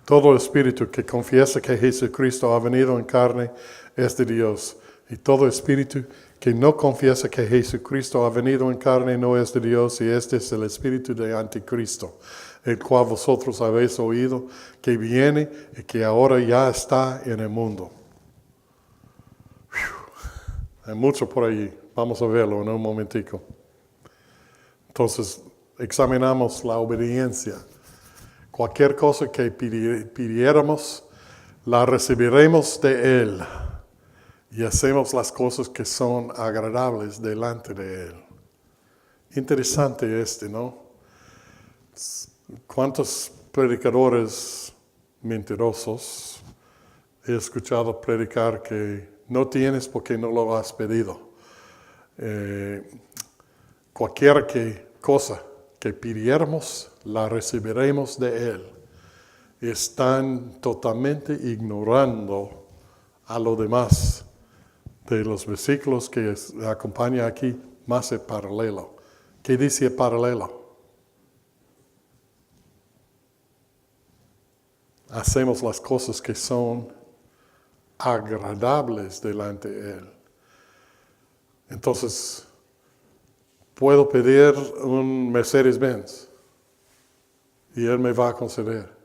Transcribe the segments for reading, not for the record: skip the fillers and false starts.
Todo espíritu que confiesa que Jesucristo ha venido en carne es de Dios. Y todo espíritu que no confiesa que Jesucristo ha venido en carne no es de Dios, y este es el espíritu de Anticristo, el cual vosotros habéis oído que viene y que ahora ya está en el mundo. Hay mucho por allí. Vamos a verlo en un momentico. Entonces, examinamos la obediencia. Cualquier cosa que pidiéramos, la recibiremos de Él. Y hacemos las cosas que son agradables delante de Él. Interesante ¿no? ¿Cuántos predicadores mentirosos he escuchado predicar que no tienes porque no lo has pedido? Cualquier cosa que pidiéramos, la recibiremos de Él. Están totalmente ignorando a lo demás de los versículos que acompaña aquí, más el paralelo. ¿Qué dice el paralelo? Hacemos las cosas que son agradables delante de Él. Entonces, puedo pedir un Mercedes-Benz y Él me va a conceder.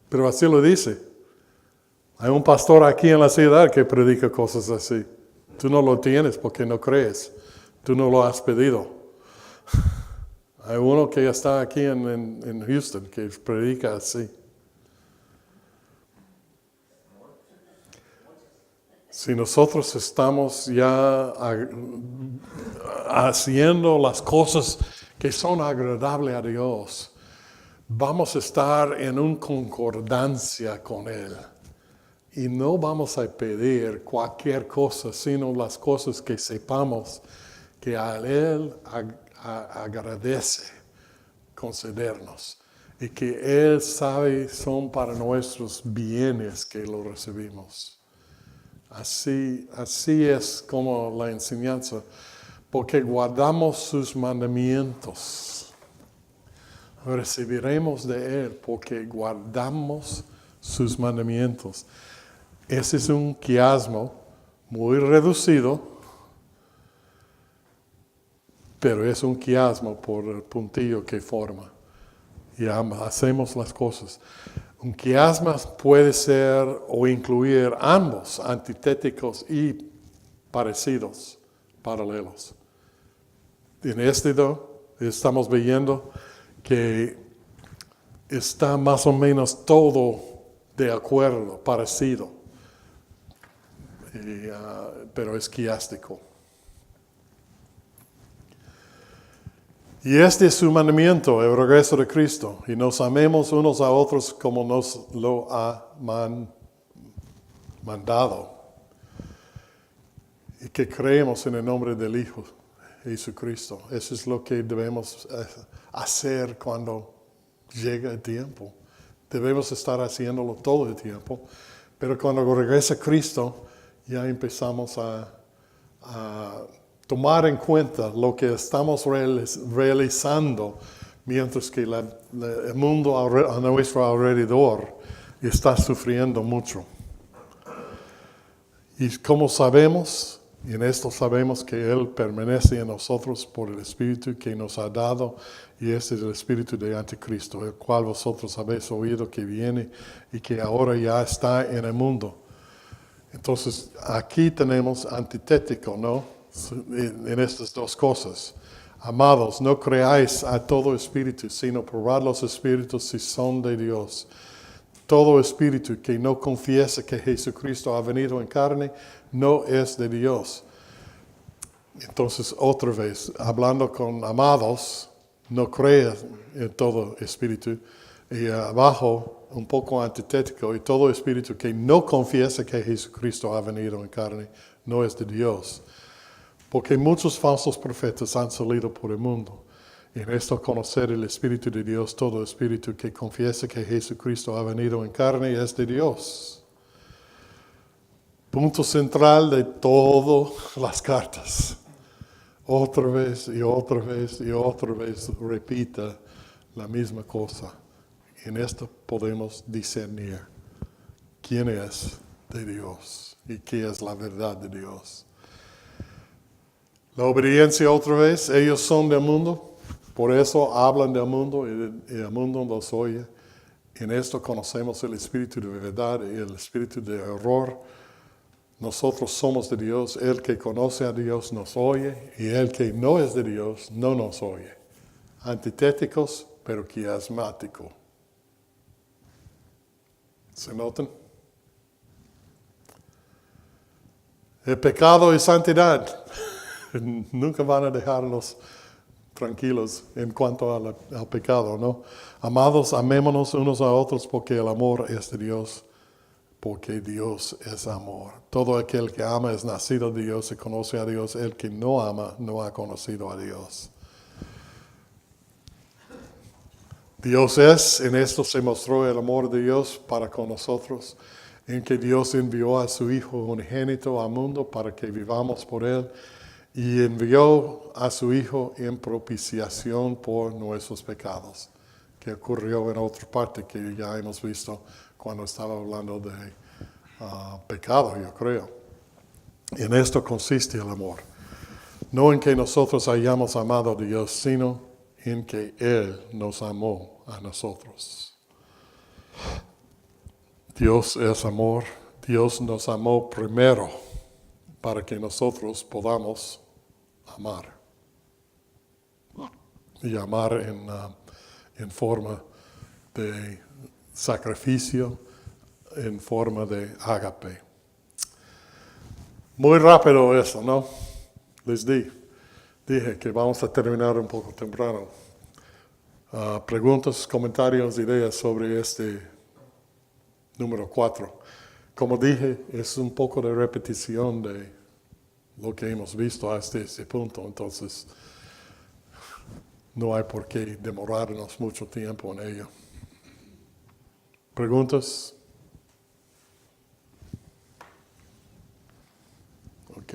Pero así lo dice. Hay un pastor aquí en la ciudad que predica cosas así. Tú no lo tienes porque no crees. Tú no lo has pedido. Hay uno que está aquí en Houston que predica así. Si nosotros estamos ya haciendo las cosas que son agradables a Dios, vamos a estar en una concordancia con Él. Y no vamos a pedir cualquier cosa, sino las cosas que sepamos que a Él agradece concedernos. Y que Él sabe son para nuestros bienes que lo recibimos. Así es como la enseñanza, porque guardamos sus mandamientos. Recibiremos de Él porque guardamos sus mandamientos. Ese es un quiasmo muy reducido, pero es un quiasmo por el puntillo que forma. Y hacemos las cosas. Un quiasma puede ser o incluir ambos, antitéticos y parecidos, paralelos. En este estamos viendo que está más o menos todo de acuerdo, parecido, pero es quiástico. Y este es su mandamiento, el regreso de Cristo, y nos amemos unos a otros como nos lo ha mandado. Y que creemos en el nombre del Hijo Jesucristo. Eso es lo que debemos hacer cuando llega el tiempo. Debemos estar haciéndolo todo el tiempo, pero cuando regresa Cristo, ya empezamos a tomar en cuenta lo que estamos realizando, mientras que el mundo a nuestro alrededor está sufriendo mucho. Y como sabemos, y en esto sabemos que Él permanece en nosotros por el Espíritu que nos ha dado, y este es el Espíritu de Anticristo, el cual vosotros habéis oído que viene y que ahora ya está en el mundo. Entonces, aquí tenemos antitético, ¿no? En estas dos cosas. Amados, no creáis a todo espíritu, sino probad los espíritus si son de Dios. Todo espíritu que no confiesa que Jesucristo ha venido en carne, no es de Dios. Entonces, otra vez, hablando con amados, no creas en todo espíritu. Y abajo, un poco antitético, y todo espíritu que no confiesa que Jesucristo ha venido en carne, no es de Dios. Porque muchos falsos profetas han salido por el mundo. Y en esto conocer el Espíritu de Dios, todo espíritu que confiesa que Jesucristo ha venido en carne es de Dios. Punto central de todas las cartas. otra vez y otra vez y otra vez repita la misma cosa. En esto podemos discernir quién es de Dios y qué es la verdad de Dios. La obediencia otra vez, ellos son del mundo, por eso hablan del mundo y el mundo los oye. En esto conocemos el espíritu de verdad y el espíritu de error. Nosotros somos de Dios, el que conoce a Dios nos oye y el que no es de Dios no nos oye. Antitéticos, pero quiasmático. ¿Se notan? El pecado y santidad nunca van a dejarnos tranquilos en cuanto al pecado, ¿no? Amados, amémonos unos a otros porque el amor es de Dios, porque Dios es amor. Todo aquel que ama es nacido de Dios y conoce a Dios. El que no ama no ha conocido a Dios. Dios es, en esto se mostró el amor de Dios para con nosotros, en que Dios envió a su Hijo unigénito al mundo para que vivamos por Él, y envió a su Hijo en propiciación por nuestros pecados, que ocurrió en otra parte que ya hemos visto cuando estaba hablando de pecado, yo creo. En esto consiste el amor. No en que nosotros hayamos amado a Dios, sino en que Él nos amó a nosotros. Dios es amor. Dios nos amó primero para que nosotros podamos amar. Y amar en forma de sacrificio, en forma de ágape. Muy rápido eso, ¿no? Les dije que vamos a terminar un poco temprano. Preguntas, comentarios, ideas sobre este número 4. Como dije, es un poco de repetición de lo que hemos visto hasta este punto, entonces no hay por qué demorarnos mucho tiempo en ello. ¿Preguntas? Ok.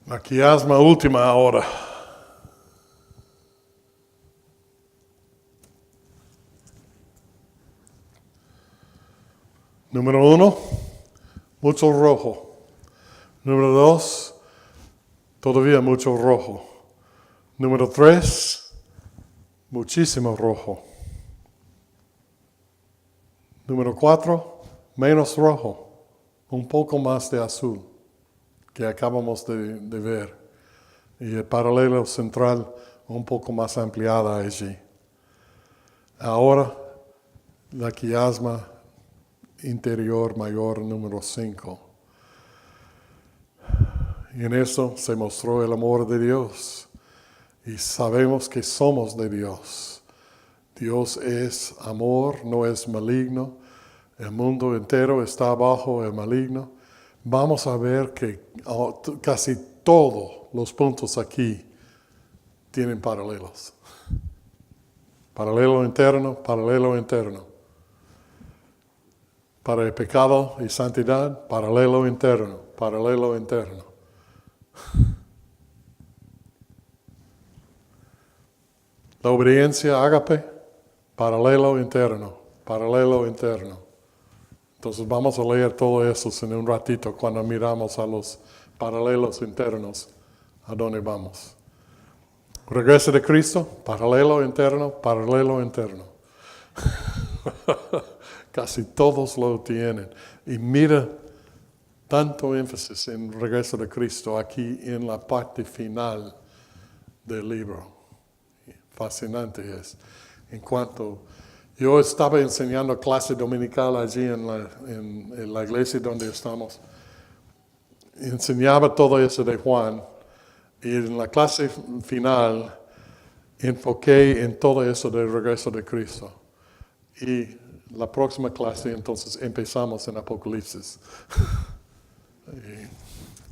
La quiasma última ahora. Número 1, mucho rojo. Número 2, todavía mucho rojo. Número 3, muchísimo rojo. Número 4, menos rojo, un poco más de azul, que acabamos de ver. Y el paralelo central un poco más ampliada allí. Ahora, la quiasma interior mayor número 5. Y en eso se mostró el amor de Dios. Y sabemos que somos de Dios. Dios es amor, no es maligno. El mundo entero está bajo el maligno. Vamos a ver que casi todos los puntos aquí tienen paralelos. Paralelo interno, paralelo interno. Para el pecado y santidad, paralelo interno, paralelo interno. La obediencia, ágape, paralelo interno, paralelo interno. Entonces vamos a leer todo eso en un ratito cuando miramos a los paralelos internos, a dónde vamos. Regreso de Cristo, paralelo interno, paralelo interno. Casi todos lo tienen. Y mira tanto énfasis en regreso de Cristo aquí en la parte final del libro. Fascinante es. En cuanto yo estaba enseñando clase dominical allí en la iglesia donde estamos, enseñaba todo eso de Juan, y en la clase final enfoqué en todo eso del regreso de Cristo. Y la próxima clase entonces empezamos en Apocalipsis.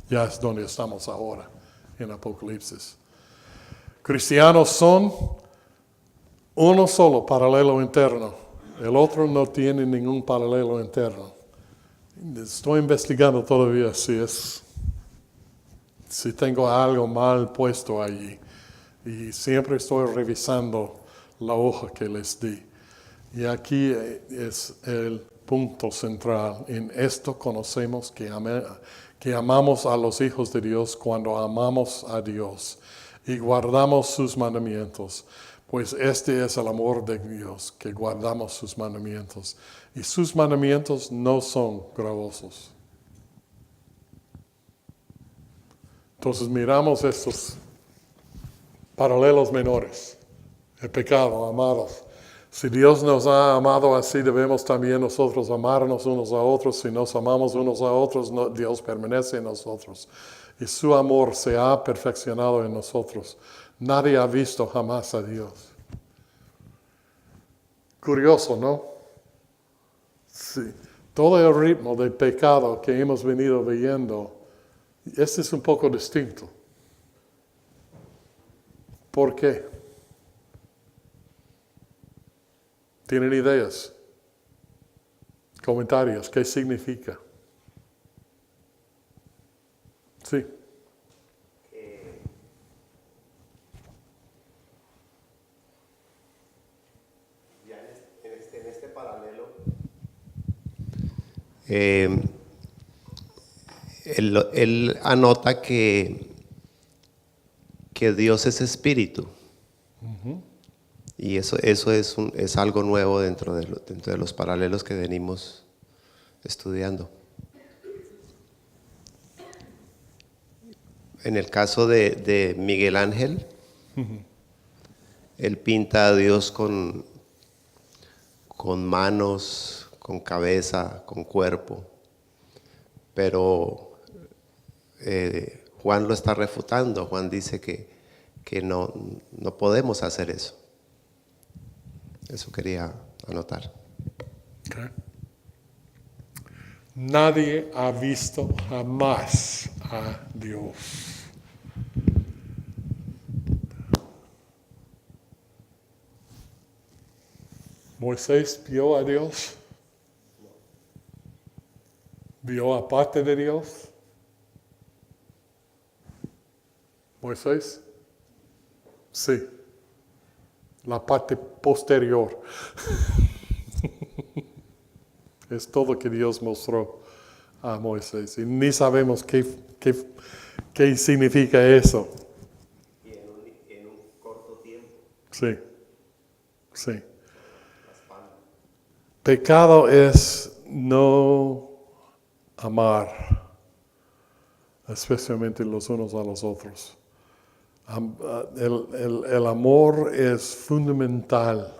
Ya es donde estamos ahora en Apocalipsis. Cristianos son uno solo, paralelo interno. El otro no tiene ningún paralelo interno. Estoy investigando todavía si tengo algo mal puesto allí. Y siempre estoy revisando la hoja que les di. Y aquí es el punto central. En esto conocemos que amamos a los hijos de Dios cuando amamos a Dios y guardamos sus mandamientos. Pues este es el amor de Dios, que guardamos sus mandamientos. Y sus mandamientos no son gravosos. Entonces miramos estos paralelos menores. El pecado, amados. Si Dios nos ha amado así, debemos también nosotros amarnos unos a otros. Si nos amamos unos a otros, Dios permanece en nosotros. Y su amor se ha perfeccionado en nosotros. Nadie ha visto jamás a Dios. Curioso, ¿no? Sí. Todo el ritmo del pecado que hemos venido viendo, este es un poco distinto. ¿Por qué? ¿Tienen ideas? Comentarios, ¿qué significa? Sí. Ya en este paralelo, él anota que Dios es espíritu. Y eso es algo nuevo dentro de los paralelos que venimos estudiando. En el caso de Miguel Ángel, él pinta a Dios con manos, con cabeza, con cuerpo, pero Juan lo está refutando. Juan dice que no podemos hacer eso. Eso quería anotar. Okay. Nadie ha visto jamás a Dios. ¿Moisés vio a Dios? ¿Vio aparte de Dios? ¿Moisés? Sí. La parte posterior. Es todo que Dios mostró a Moisés. Y ni sabemos qué significa eso. Y en un corto tiempo. Sí, sí. Pecado es no amar, especialmente los unos a los otros. El amor es fundamental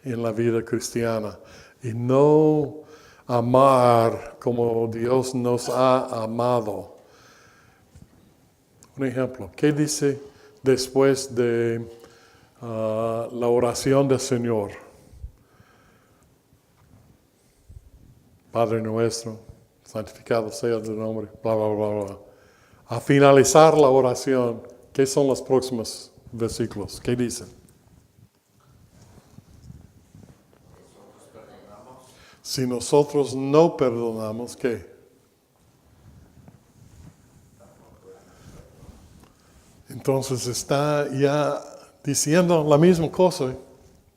en la vida cristiana y no amar como Dios nos ha amado. Un ejemplo, ¿qué dice después de la oración del Señor? Padre nuestro, santificado sea tu nombre, bla, bla, bla, bla. A finalizar la oración, ¿qué son los próximos versículos? ¿Qué dicen? Si nosotros no perdonamos, ¿qué? Entonces está ya diciendo la misma cosa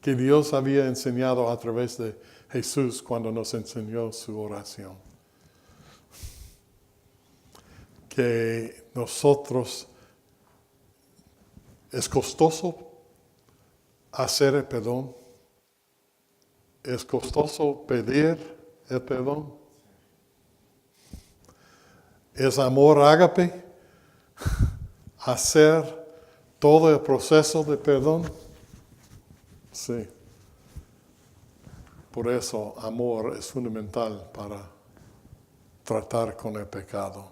que Dios había enseñado a través de Jesús cuando nos enseñó su oración. Que nosotros es costoso hacer el perdón. Es costoso pedir el perdón. Es amor ágape hacer todo el proceso de perdón. Sí. Por eso amor es fundamental para tratar con el pecado.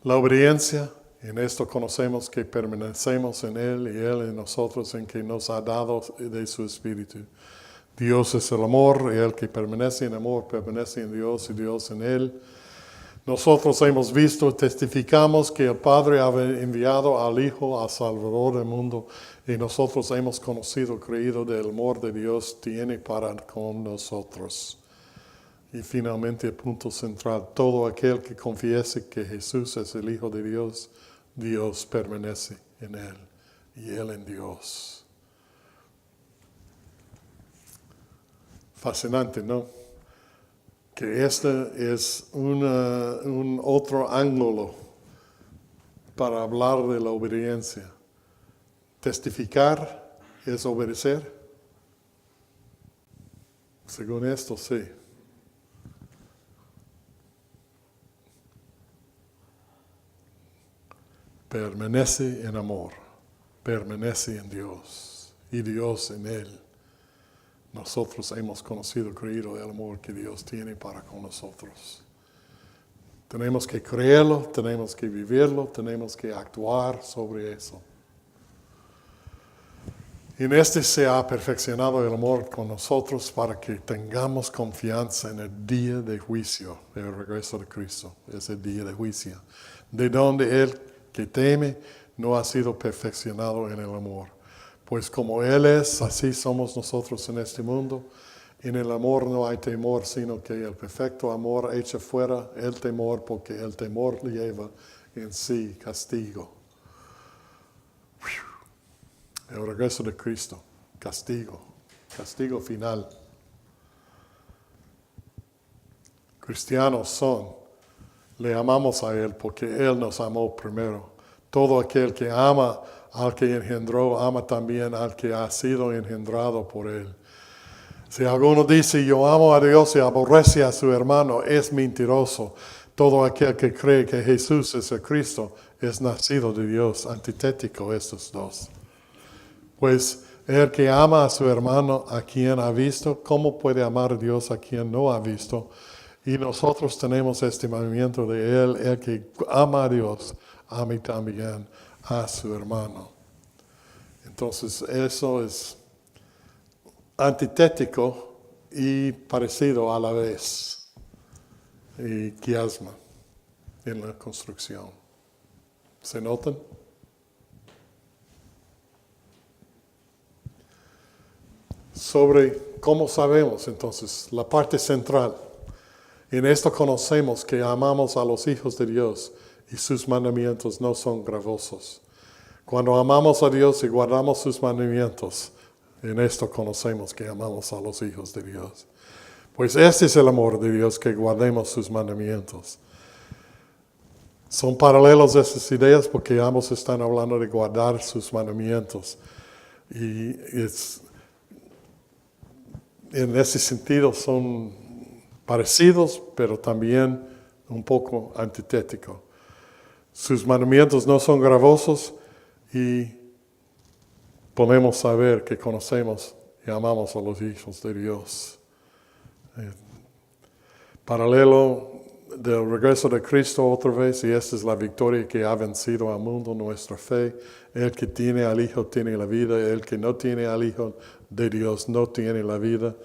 La obediencia, en esto conocemos que permanecemos en Él y Él en nosotros, en que nos ha dado de su Espíritu. Dios es el amor y el que permanece en amor permanece en Dios y Dios en Él. Nosotros hemos visto, testificamos que el Padre ha enviado al Hijo, al Salvador del mundo, y nosotros hemos conocido, creído del amor de Dios tiene para con nosotros. Y finalmente el punto central, todo aquel que confiese que Jesús es el Hijo de Dios, Dios permanece en él y él en Dios. Fascinante, ¿no? Que este es un otro ángulo para hablar de la obediencia. Testificar es obedecer. Según esto, sí. Permanece en amor, permanece en Dios y Dios en él. Nosotros hemos conocido, creído el amor que Dios tiene para con nosotros. Tenemos que creerlo, tenemos que vivirlo, tenemos que actuar sobre eso. En este se ha perfeccionado el amor con nosotros para que tengamos confianza en el día de juicio, el regreso de Cristo, es el día de juicio, de donde el que teme no ha sido perfeccionado en el amor. Pues como Él es, así somos nosotros en este mundo. En el amor no hay temor, sino que el perfecto amor echa fuera el temor, porque el temor lleva en sí castigo. El regreso de Cristo, castigo final. Cristianos son, le amamos a Él porque Él nos amó primero. Todo aquel que ama al que engendró, ama también al que ha sido engendrado por Él. Si alguno dice, yo amo a Dios y aborrece a su hermano, es mentiroso. Todo aquel que cree que Jesús es el Cristo es nacido de Dios. Antitético estos dos. Pues el que ama a su hermano, a quien ha visto, ¿cómo puede amar a Dios a quien no ha visto? Y nosotros tenemos este mandamiento de Él, el que ama a Dios, ame también a su hermano. Entonces eso es antitético y parecido a la vez. Y quiasma en la construcción. ¿Se notan? Sobre cómo sabemos entonces, la parte central. En esto conocemos que amamos a los hijos de Dios y sus mandamientos no son gravosos. Cuando amamos a Dios y guardamos sus mandamientos, en esto conocemos que amamos a los hijos de Dios. Pues este es el amor de Dios, que guardemos sus mandamientos. Son paralelos esas ideas porque ambos están hablando de guardar sus mandamientos. Y en ese sentido son parecidos, pero también un poco antitéticos. Sus mandamientos no son gravosos y podemos saber que conocemos y amamos a los hijos de Dios. Paralelo del regreso de Cristo otra vez, y esta es la victoria que ha vencido al mundo, nuestra fe. El que tiene al Hijo tiene la vida, el que no tiene al Hijo de Dios no tiene la vida.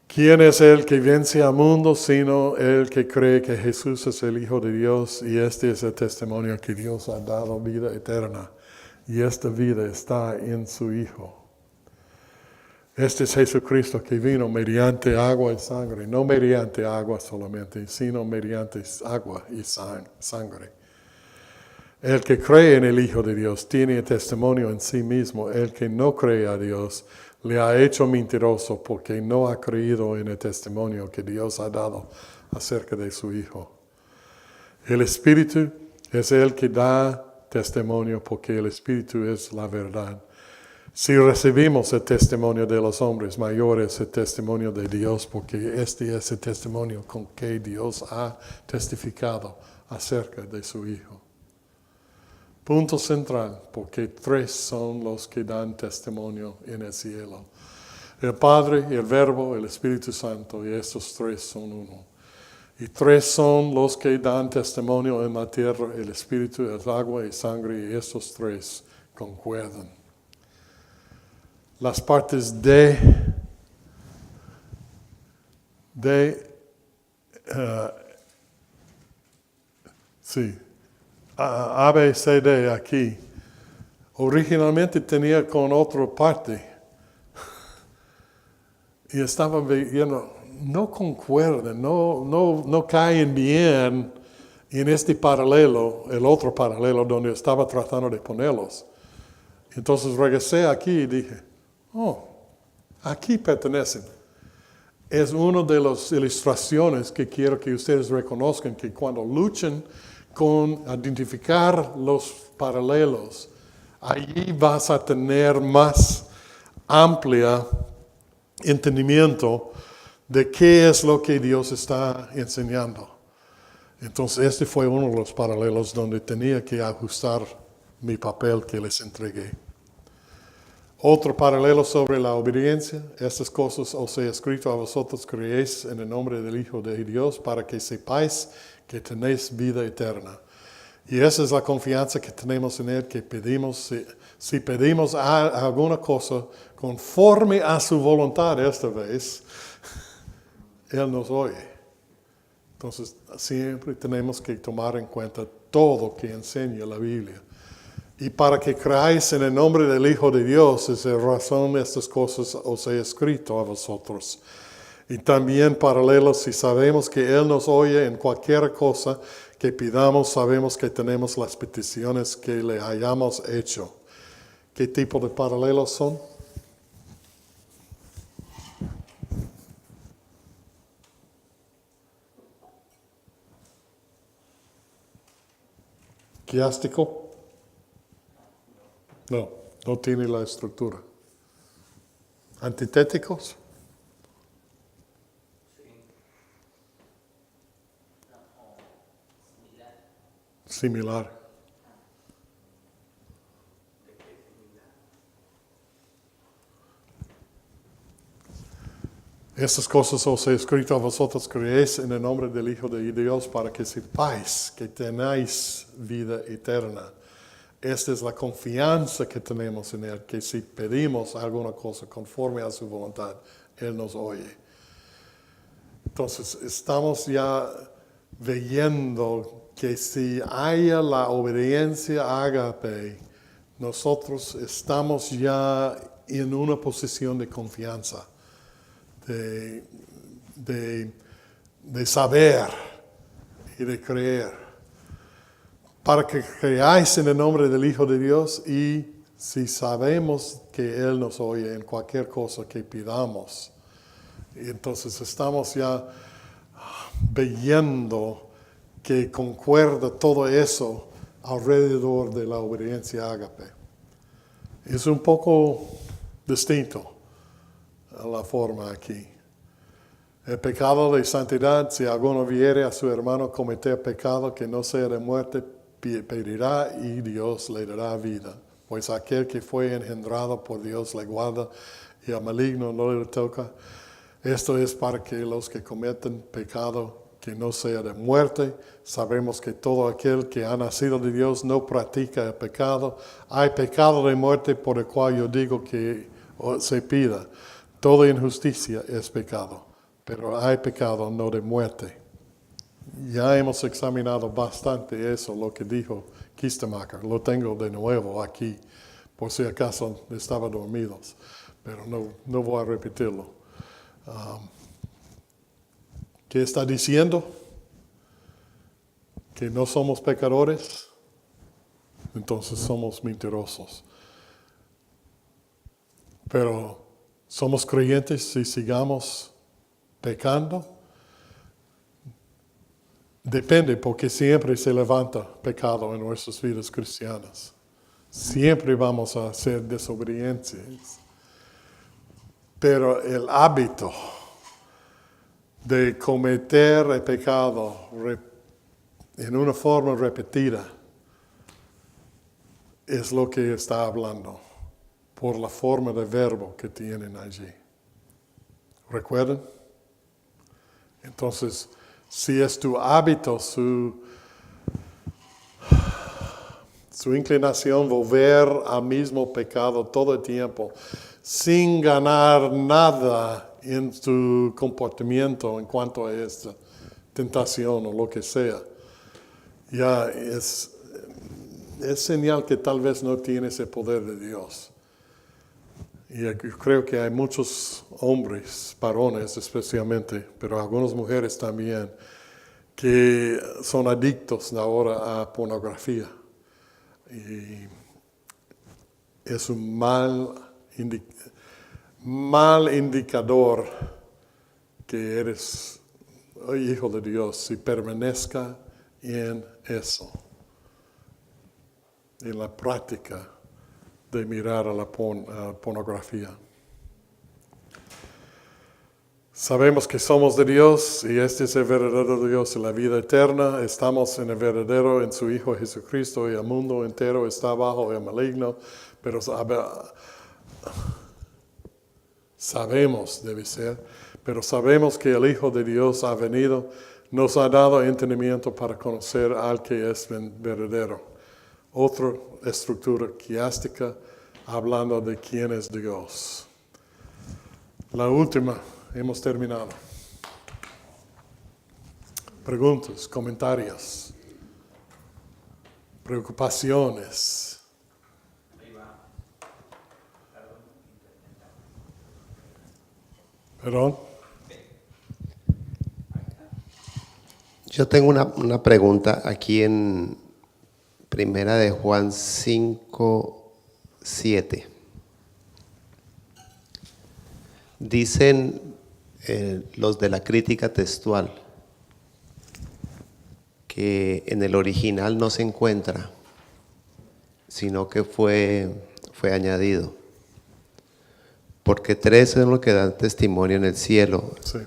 ¿Quién es el que vence al mundo sino el que cree que Jesús es el Hijo de Dios? Y este es el testimonio que Dios ha dado, vida eterna. Y esta vida está en su Hijo. Este es Jesucristo que vino mediante agua y sangre, no mediante agua solamente, sino mediante agua y sangre. El que cree en el Hijo de Dios tiene testimonio en sí mismo. El que no cree a Dios le ha hecho mentiroso porque no ha creído en el testimonio que Dios ha dado acerca de su Hijo. El Espíritu es el que da testimonio porque el Espíritu es la verdad. Si recibimos el testimonio de los hombres, mayor es el testimonio de Dios, porque este es el testimonio con que Dios ha testificado acerca de su Hijo. Punto central, porque 3 son los que dan testimonio en el cielo. El Padre, el Verbo, el Espíritu Santo, y estos 3 son uno. Y 3 son los que dan testimonio en la tierra, el Espíritu, el agua y sangre, y estos 3 concuerdan. Las partes de Sí. A, B, C, D aquí. Originalmente tenía con otra parte. Y estaba viendo, no concuerdan, no caen bien en este paralelo, el otro paralelo donde estaba tratando de ponerlos. Entonces regresé aquí y dije, oh, aquí pertenecen. Es una de las ilustraciones que quiero que ustedes reconozcan, que cuando luchan con identificar los paralelos, allí vas a tener más amplia entendimiento de qué es lo que Dios está enseñando. Entonces este fue uno de los paralelos donde tenía que ajustar mi papel que les entregué. Otro paralelo sobre la obediencia. Estas cosas os he escrito a vosotros, creéis en el nombre del Hijo de Dios, para que sepáis que tenéis vida eterna. Y esa es la confianza que tenemos en Él, que pedimos, si pedimos alguna cosa conforme a su voluntad esta vez, Él nos oye. Entonces siempre tenemos que tomar en cuenta todo que enseña la Biblia. Y para que creáis en el nombre del Hijo de Dios, es la razón de estas cosas os he escrito a vosotros. Y también paralelo, si sabemos que Él nos oye en cualquier cosa que pidamos, sabemos que tenemos las peticiones que le hayamos hecho. ¿Qué tipo de paralelos son? ¿Quiástico? No tiene la estructura. ¿Antitéticos? Similar. Estas cosas os he escrito a vosotros, creéis en el nombre del Hijo de Dios, para que sepáis que tenéis vida eterna. Esta es la confianza que tenemos en Él, que si pedimos alguna cosa conforme a su voluntad, Él nos oye. Entonces, estamos ya viendo que si haya la obediencia ágape, nosotros estamos ya en una posición de confianza, de saber y de creer. Para que creáis en el nombre del Hijo de Dios, y si sabemos que Él nos oye en cualquier cosa que pidamos, y entonces estamos ya viendo que concuerda todo eso alrededor de la obediencia ágape. Es un poco distinto a la forma aquí. El pecado de santidad, si alguno viere a su hermano cometer pecado que no sea de muerte, pedirá y Dios le dará vida. Pues aquel que fue engendrado por Dios le guarda y al maligno no le toca. Esto es para que los que cometen pecado que no sea de muerte, sabemos que todo aquel que ha nacido de Dios no practica el pecado. Hay pecado de muerte por el cual yo digo que se pida. Toda injusticia es pecado, pero hay pecado no de muerte. Ya hemos examinado bastante eso, lo que dijo Kistemacher. Lo tengo de nuevo aquí, por si acaso estaba dormidos, pero no voy a repetirlo. ¿Qué está diciendo? Que no somos pecadores, entonces somos mentirosos. Pero somos creyentes si sigamos pecando. Depende, porque siempre se levanta pecado en nuestras vidas cristianas. Siempre vamos a ser desobedientes. Pero el hábito de cometer el pecado en una forma repetida es lo que está hablando por la forma de verbo que tienen allí. ¿Recuerdan? Entonces, si es tu hábito, su inclinación volver al mismo pecado todo el tiempo, sin ganar nada en tu comportamiento en cuanto a esta tentación o lo que sea, ya es señal que tal vez no tiene ese poder de Dios. Y yo creo que hay muchos hombres, varones especialmente, pero algunas mujeres también, que son adictos ahora a pornografía. Y es un mal indicador que eres hijo de Dios si permanezca en eso, en la práctica de mirar a la pornografía. Sabemos que somos de Dios y este es el verdadero Dios y la vida eterna. Estamos en el verdadero, en su Hijo Jesucristo, y el mundo entero está bajo el maligno. Pero sabemos, debe ser, pero sabemos que el Hijo de Dios ha venido, nos ha dado entendimiento para conocer al que es verdadero. Otra estructura quiástica hablando de quién es Dios. La última. Hemos terminado. Preguntas, comentarios, preocupaciones. ¿Perdón? Yo tengo una pregunta aquí en Primera de Juan 5:7. Dicen los de la crítica textual que en el original no se encuentra, sino que fue añadido. Porque 3 son los que dan testimonio en el cielo: Sí.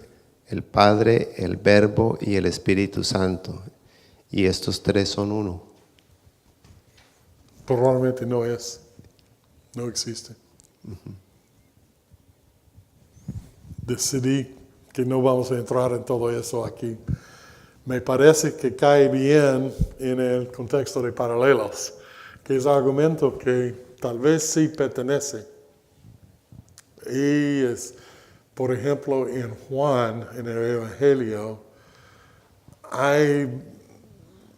el Padre, el Verbo y el Espíritu Santo. Y estos 3 son uno. Probablemente no existe. Decidí que no vamos a entrar en todo eso aquí. Me parece que cae bien en el contexto de paralelos, que es argumento que tal vez sí pertenece. Y es, por ejemplo, en Juan, en el Evangelio, hay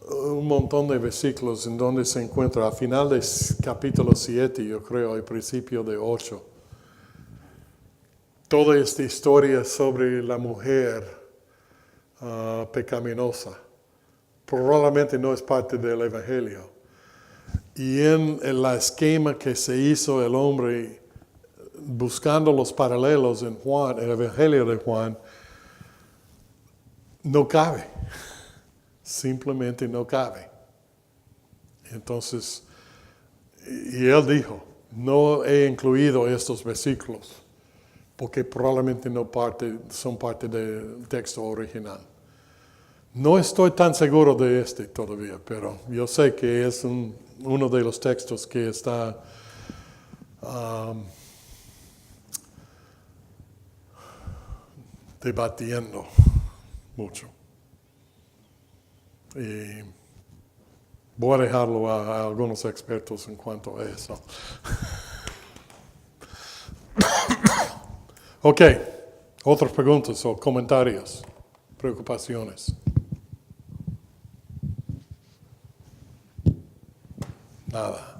un montón de versículos en donde se encuentra, al final del capítulo 7, yo creo, al principio de 8, toda esta historia sobre la mujer pecaminosa. Probablemente no es parte del Evangelio. Y en el esquema que se hizo el hombre, buscando los paralelos en Juan, el Evangelio de Juan, no cabe. Simplemente no cabe. Entonces, y él dijo, no he incluido estos versículos, porque probablemente no son parte del texto original. No estoy tan seguro de este todavía, pero yo sé que es uno de los textos que está debatiendo mucho. Y voy a dejarlo a algunos expertos en cuanto a eso. Ok, otras preguntas o comentarios, preocupaciones. Nada.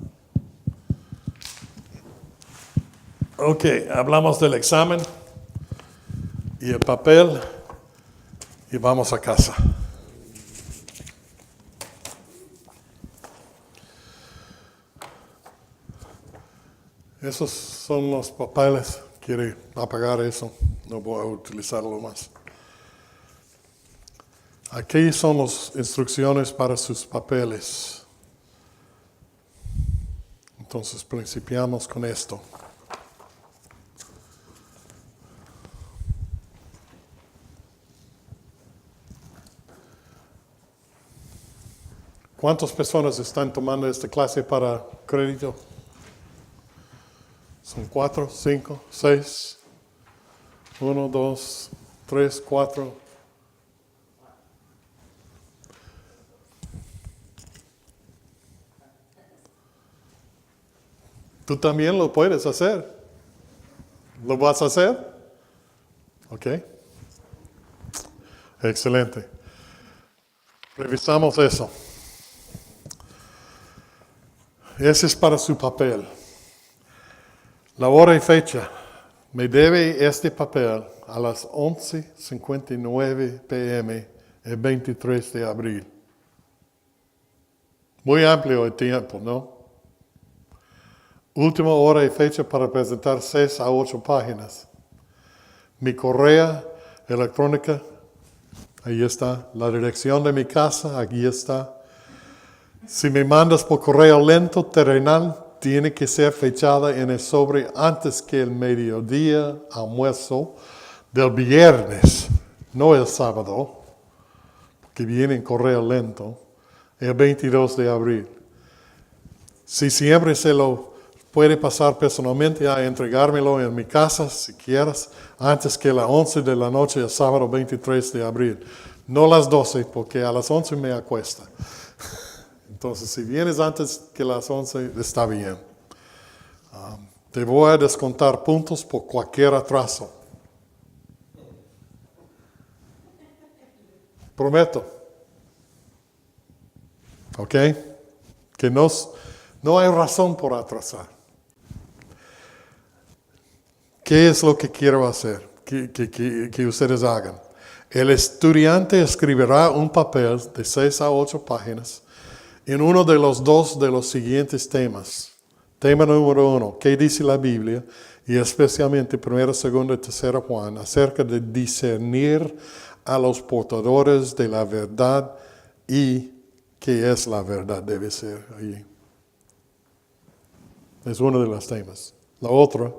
Ok, hablamos del examen y el papel y vamos a casa. Esos son los papeles. Quiere apagar eso, no voy a utilizarlo más. Aquí son las instrucciones para sus papeles. Entonces principiamos con esto. ¿Cuántas personas están tomando esta clase para crédito? Son 4, 5, 6. 1, 2, 3, 4. Tú también lo puedes hacer. ¿Lo vas a hacer? Ok. Excelente. Revisamos eso. Ese es para su papel. La hora y fecha. Me debe este papel a las 11:59 p.m. el 23 de abril. Muy amplio el tiempo, ¿no? Última hora y fecha para presentar 6 a 8 páginas. Mi correo electrónica, ahí está. La dirección de mi casa, aquí está. Si me mandas por correo lento, terrenal, tiene que ser fechada en el sobre antes que el mediodía almuerzo del viernes, no el sábado, que viene en correo lento, el 22 de abril. Si siempre se lo puede pasar personalmente a entregármelo en mi casa, si quieres, antes que las 11 de la noche el sábado 23 de abril. No las 12, porque a las 11 me acuesta. Entonces, si vienes antes que las 11, está bien. Te voy a descontar puntos por cualquier atraso. Prometo. ¿Ok? Que no hay razón por atrasar. ¿Qué es lo que quiero hacer? Que ustedes hagan. El estudiante escribirá un papel de 6 a 8 páginas en uno de los 2 de los siguientes temas. Tema número 1, ¿qué dice la Biblia? Y especialmente 1, 2 y 3 Juan, acerca de discernir a los portadores de la verdad y qué es la verdad, debe ser allí. Es uno de los temas. La otra,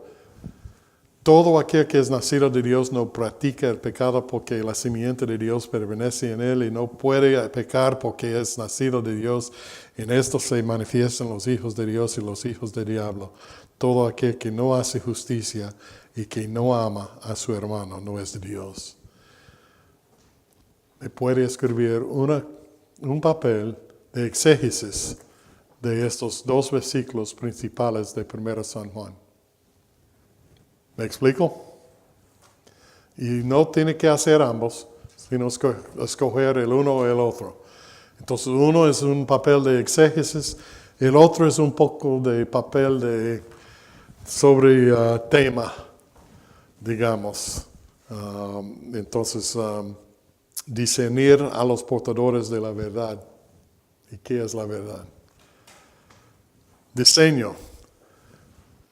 todo aquel que es nacido de Dios no practica el pecado porque la simiente de Dios permanece en él y no puede pecar porque es nacido de Dios. En esto se manifiestan los hijos de Dios y los hijos del diablo. Todo aquel que no hace justicia y que no ama a su hermano no es de Dios. Me puede escribir un papel de exégesis de estos 2 versículos principales de 1 San Juan. ¿Me explico? Y no tiene que hacer ambos, sino escoger el uno o el otro. Entonces uno es un papel de exégesis, el otro es un poco de papel sobre tema, digamos. Entonces, discernir a los portadores de la verdad. ¿Y qué es la verdad? Diseño.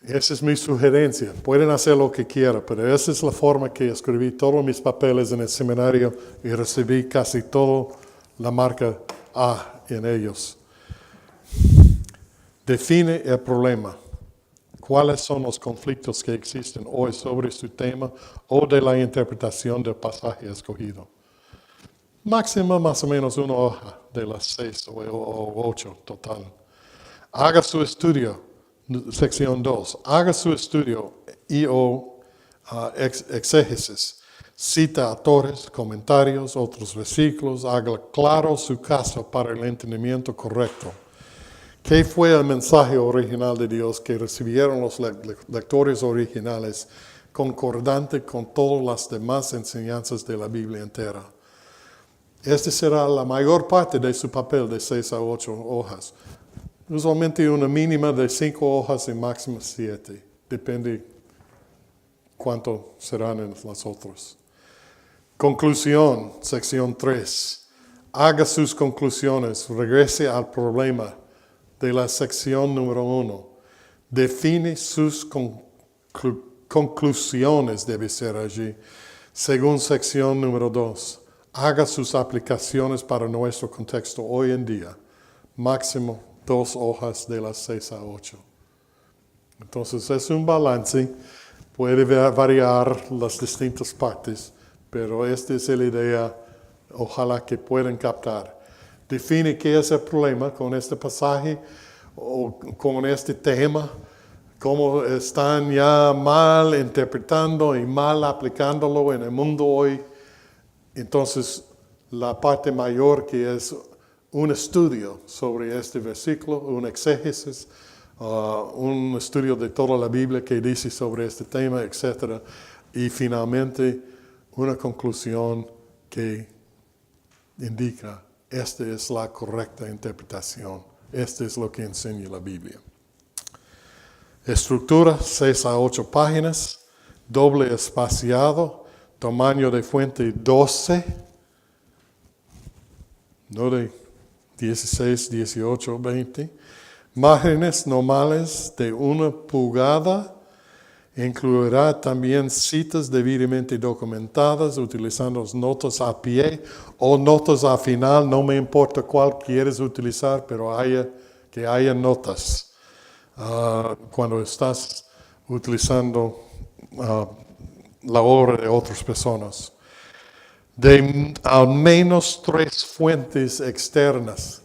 Esa es mi sugerencia. Pueden hacer lo que quieran, pero esa es la forma que escribí todos mis papeles en el seminario y recibí casi todo la marca A en ellos. Define el problema. ¿Cuáles son los conflictos que existen hoy sobre su tema o de la interpretación del pasaje escogido? Máximo más o menos 1 hoja de las 6 o 8 total. Haga su estudio. Sección 2. Haga su estudio y/o exégesis. Cita autores, comentarios, otros versículos. Haga claro su caso para el entendimiento correcto. ¿Qué fue el mensaje original de Dios que recibieron los lectores originales concordante con todas las demás enseñanzas de la Biblia entera? Esta será la mayor parte de su papel de 6 a 8 hojas. Usualmente una mínima de 5 hojas y máximo 7. Depende cuánto serán en las otras. Conclusión, sección 3. Haga sus conclusiones. Regrese al problema de la sección número 1. Define sus conclusiones, debe ser allí. Según sección número 2. Haga sus aplicaciones para nuestro contexto hoy en día. Máximo 2 hojas de las 6 a 8. Entonces es un balance, puede variar las distintas partes, pero esta es la idea, ojalá que puedan captar. Define qué es el problema con este pasaje o con este tema, cómo están ya mal interpretando y mal aplicándolo en el mundo hoy. Entonces la parte mayor que es un estudio sobre este versículo, un exégesis, un estudio de toda la Biblia que dice sobre este tema, etc. Y finalmente una conclusión que indica esta es la correcta interpretación. Este es lo que enseña la Biblia. Estructura, 6 a 8 páginas, doble espaciado, tamaño de fuente 12, no de 16, 18, 20. Márgenes normales de 1 pulgada. Incluirá también citas debidamente documentadas utilizando notas a pie o notas a final. No me importa cuál quieres utilizar, pero que haya notas cuando estás utilizando la obra de otras personas. De al menos 3 fuentes externas.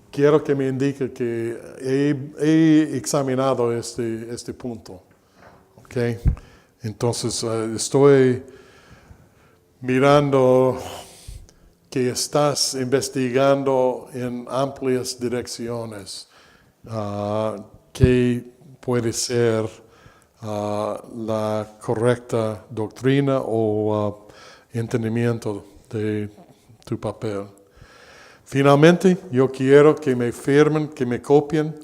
Quiero que me indique que he examinado este punto. ¿Okay? Entonces, estoy mirando que estás investigando en amplias direcciones qué puede ser la correcta doctrina o entendimiento de tu papel. Finalmente, yo quiero que me firmen, que me copien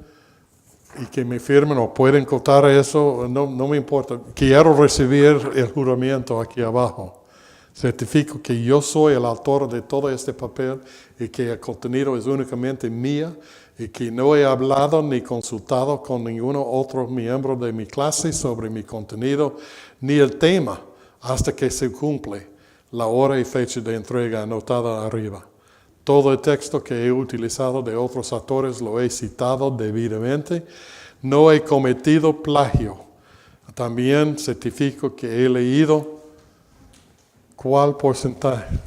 y que me firmen o pueden copiar eso, no me importa. Quiero recibir el juramento aquí abajo. Certifico que yo soy el autor de todo este papel y que el contenido es únicamente mía y que no he hablado ni consultado con ningún otro miembro de mi clase sobre mi contenido ni el tema hasta que se cumple la hora y fecha de entrega anotada arriba. Todo el texto que he utilizado de otros autores lo he citado debidamente. No he cometido plagio. También certifico que he leído cuál porcentaje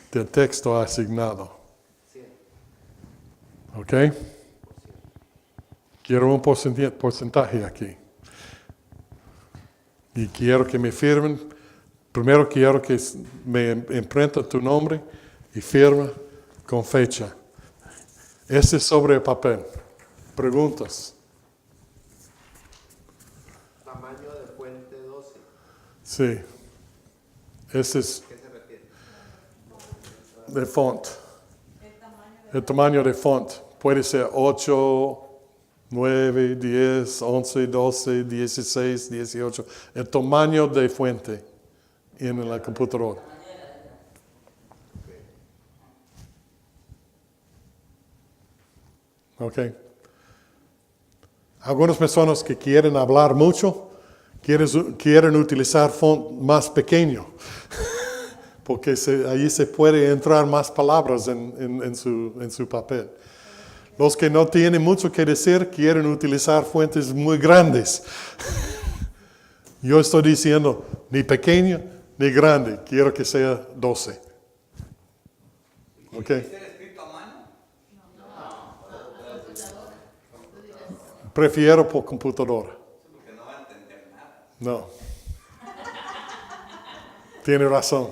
del texto asignado. ¿Ok? Quiero un porcentaje aquí. Y quiero que me firmen. Primero quiero que me imprenta tu nombre y firma con fecha. Este es sobre el papel. Preguntas. Tamaño de fuente 12. Sí. Este es ¿Qué se refiere? de font. El tamaño de font. Puede ser 8, 9, 10, 11, 12, 16, 18. El tamaño de fuente en la computadora. ¿Ok? Algunas personas que quieren hablar mucho, quieren utilizar font más pequeño, porque allí se puede entrar más palabras en su papel. Los que no tienen mucho que decir quieren utilizar fuentes muy grandes. Yo estoy diciendo ni pequeño ni grande, quiero que sea 12. ¿Ok? Prefiero por computadora. Porque no va a entender nada. No. Tiene razón.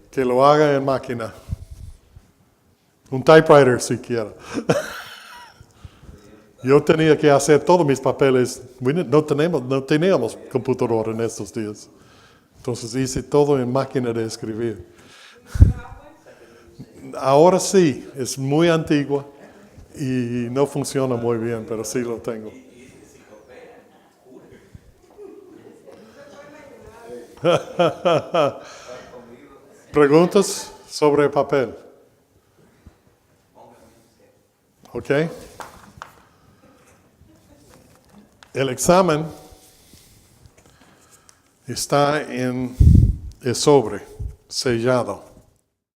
Que lo haga en máquina. Un typewriter si quiero. Yo tenía que hacer todos mis papeles. No teníamos computadora en estos días. Entonces hice todo en máquina de escribir. Ahora sí, es muy antigua y no funciona muy bien, pero sí lo tengo. ¿Preguntas sobre el papel? ¿Ok? El examen está en el sobre, sellado.